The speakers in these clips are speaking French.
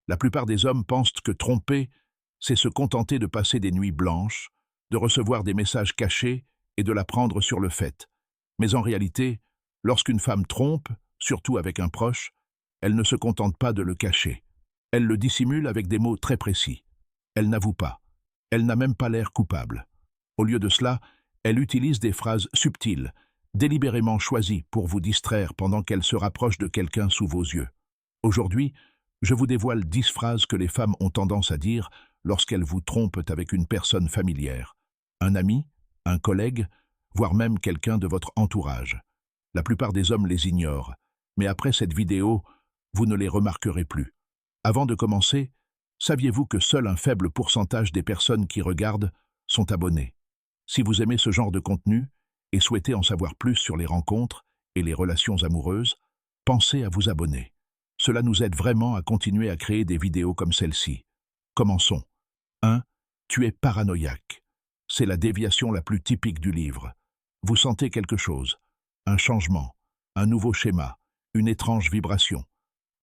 La plupart des hommes pensent que tromper, c'est se contenter de passer des nuits blanches, de recevoir des messages cachés et de la prendre sur le fait. Mais en réalité, lorsqu'une femme trompe, surtout avec un proche, elle ne se contente pas de le cacher. Elle le dissimule avec des mots très précis. Elle n'avoue pas. Elle n'a même pas l'air coupable. Au lieu de cela, elle utilise des phrases subtiles, délibérément choisies pour vous distraire pendant qu'elle se rapproche de quelqu'un sous vos yeux. Aujourd'hui, je vous dévoile 10 phrases que les femmes ont tendance à dire lorsqu'elles vous trompent avec une personne familière, un ami, un collègue, voire même quelqu'un de votre entourage. La plupart des hommes les ignorent, mais après cette vidéo, vous ne les remarquerez plus. Avant de commencer, saviez-vous que seul un faible pourcentage des personnes qui regardent sont abonnées? Si vous aimez ce genre de contenu et souhaitez en savoir plus sur les rencontres et les relations amoureuses, pensez à vous abonner. Cela nous aide vraiment à continuer à créer des vidéos comme celle-ci. Commençons. 1. Tu es paranoïaque. C'est la déviation la plus typique du livre. Vous sentez quelque chose, un changement, un nouveau schéma, une étrange vibration.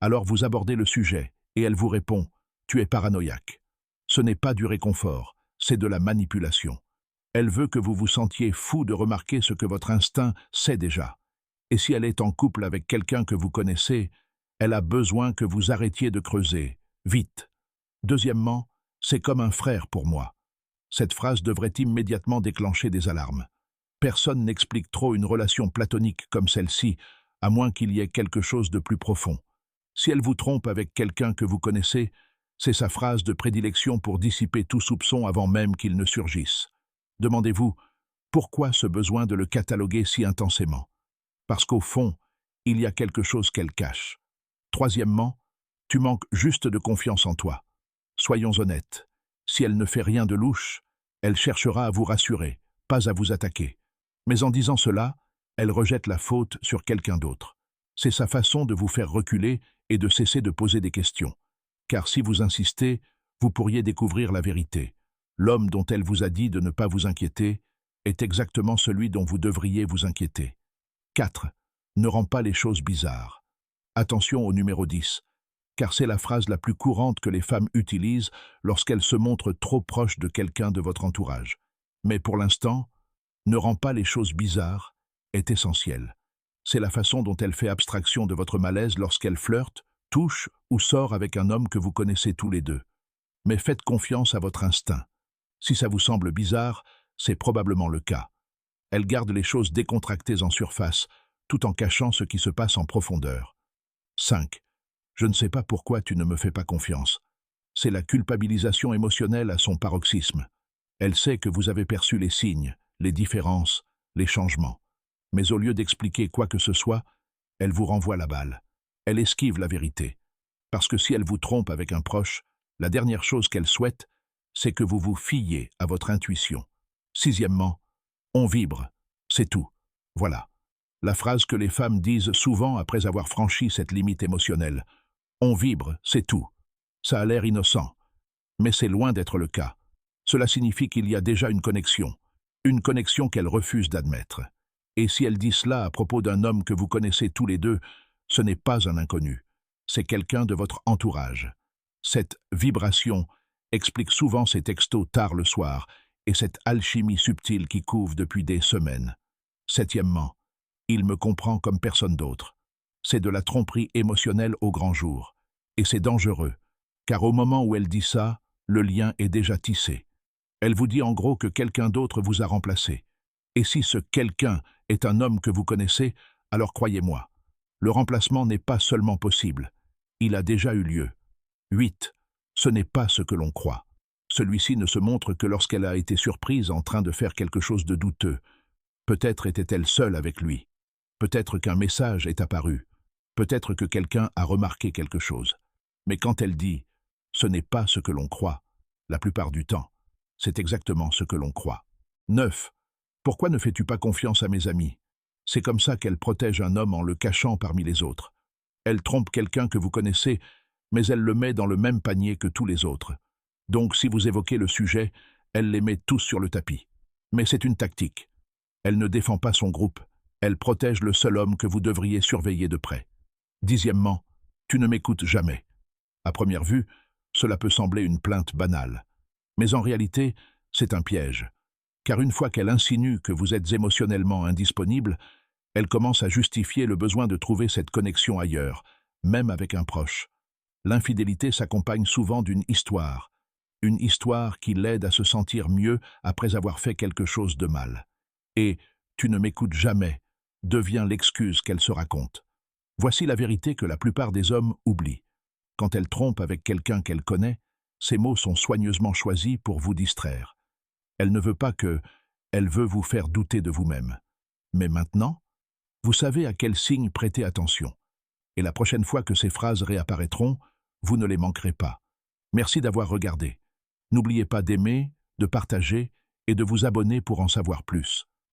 Alors vous abordez le sujet et elle vous répond « Tu es paranoïaque ». Ce n'est pas du réconfort, c'est de la manipulation. Elle veut que vous vous sentiez fou de remarquer ce que votre instinct sait déjà. Et si elle est en couple avec quelqu'un que vous connaissez, elle a besoin que vous arrêtiez de creuser, vite. Deuxièmement, c'est comme un frère pour moi. Cette phrase devrait immédiatement déclencher des alarmes. Personne n'explique trop une relation platonique comme celle-ci, à moins qu'il y ait quelque chose de plus profond. Si elle vous trompe avec quelqu'un que vous connaissez, c'est sa phrase de prédilection pour dissiper tout soupçon avant même qu'il ne surgisse. Demandez-vous, pourquoi ce besoin de le cataloguer si intensément? Parce qu'au fond, il y a quelque chose qu'elle cache. Troisièmement, tu manques juste de confiance en toi. Soyons honnêtes, si elle ne fait rien de louche, elle cherchera à vous rassurer, pas à vous attaquer. Mais en disant cela, elle rejette la faute sur quelqu'un d'autre. C'est sa façon de vous faire reculer et de cesser de poser des questions. Car si vous insistez, vous pourriez découvrir la vérité. L'homme dont elle vous a dit de ne pas vous inquiéter est exactement celui dont vous devriez vous inquiéter. 4. Ne rends pas les choses bizarres. Attention au numéro 10, car c'est la phrase la plus courante que les femmes utilisent lorsqu'elles se montrent trop proches de quelqu'un de votre entourage. Mais pour l'instant, ne rends pas les choses bizarres est essentiel. C'est la façon dont elle fait abstraction de votre malaise lorsqu'elle flirte, touche ou sort avec un homme que vous connaissez tous les deux. Mais faites confiance à votre instinct. Si ça vous semble bizarre, c'est probablement le cas. Elle garde les choses décontractées en surface, tout en cachant ce qui se passe en profondeur. 5. Je ne sais pas pourquoi tu ne me fais pas confiance. C'est la culpabilisation émotionnelle à son paroxysme. Elle sait que vous avez perçu les signes, les différences, les changements. Mais au lieu d'expliquer quoi que ce soit, elle vous renvoie la balle. Elle esquive la vérité. Parce que si elle vous trompe avec un proche, la dernière chose qu'elle souhaite, c'est que vous vous fiiez à votre intuition. Sixièmement, on vibre, c'est tout. Voilà. La phrase que les femmes disent souvent après avoir franchi cette limite émotionnelle. On vibre, c'est tout. Ça a l'air innocent. Mais c'est loin d'être le cas. Cela signifie qu'il y a déjà une connexion qu'elle refuse d'admettre. Et si elle dit cela à propos d'un homme que vous connaissez tous les deux, ce n'est pas un inconnu. C'est quelqu'un de votre entourage. Cette vibration explique souvent ces textos tard le soir et cette alchimie subtile qui couve depuis des semaines. Septièmement, il me comprend comme personne d'autre. C'est de la tromperie émotionnelle au grand jour. Et c'est dangereux, car au moment où elle dit ça, le lien est déjà tissé. Elle vous dit en gros que quelqu'un d'autre vous a remplacé. Et si ce quelqu'un est un homme que vous connaissez, alors croyez-moi, le remplacement n'est pas seulement possible, il a déjà eu lieu. 8. Ce n'est pas ce que l'on croit. Celui-ci ne se montre que lorsqu'elle a été surprise en train de faire quelque chose de douteux. Peut-être était-elle seule avec lui. Peut-être qu'un message est apparu. Peut-être que quelqu'un a remarqué quelque chose. Mais quand elle dit « ce n'est pas ce que l'on croit », la plupart du temps, c'est exactement ce que l'on croit. 9. Pourquoi ne fais-tu pas confiance à mes amis? C'est comme ça qu'elle protège un homme en le cachant parmi les autres. Elle trompe quelqu'un que vous connaissez, mais elle le met dans le même panier que tous les autres. Donc si vous évoquez le sujet, elle les met tous sur le tapis. Mais c'est une tactique. Elle ne défend pas son groupe, elle protège le seul homme que vous devriez surveiller de près. 10. Tu ne m'écoutes jamais. À première vue, cela peut sembler une plainte banale. Mais en réalité, c'est un piège. Car une fois qu'elle insinue que vous êtes émotionnellement indisponible, elle commence à justifier le besoin de trouver cette connexion ailleurs, même avec un proche. L'infidélité s'accompagne souvent d'une histoire. Une histoire qui l'aide à se sentir mieux après avoir fait quelque chose de mal. Et « tu ne m'écoutes jamais » devient l'excuse qu'elle se raconte. Voici la vérité que la plupart des hommes oublient. Quand elle trompe avec quelqu'un qu'elle connaît, ces mots sont soigneusement choisis pour vous distraire. Elle ne veut pas que, elle veut vous faire douter de vous-même. Mais maintenant, vous savez à quels signes prêter attention. Et la prochaine fois que ces phrases réapparaîtront, vous ne les manquerez pas. Merci d'avoir regardé. N'oubliez pas d'aimer, de partager et de vous abonner pour en savoir plus.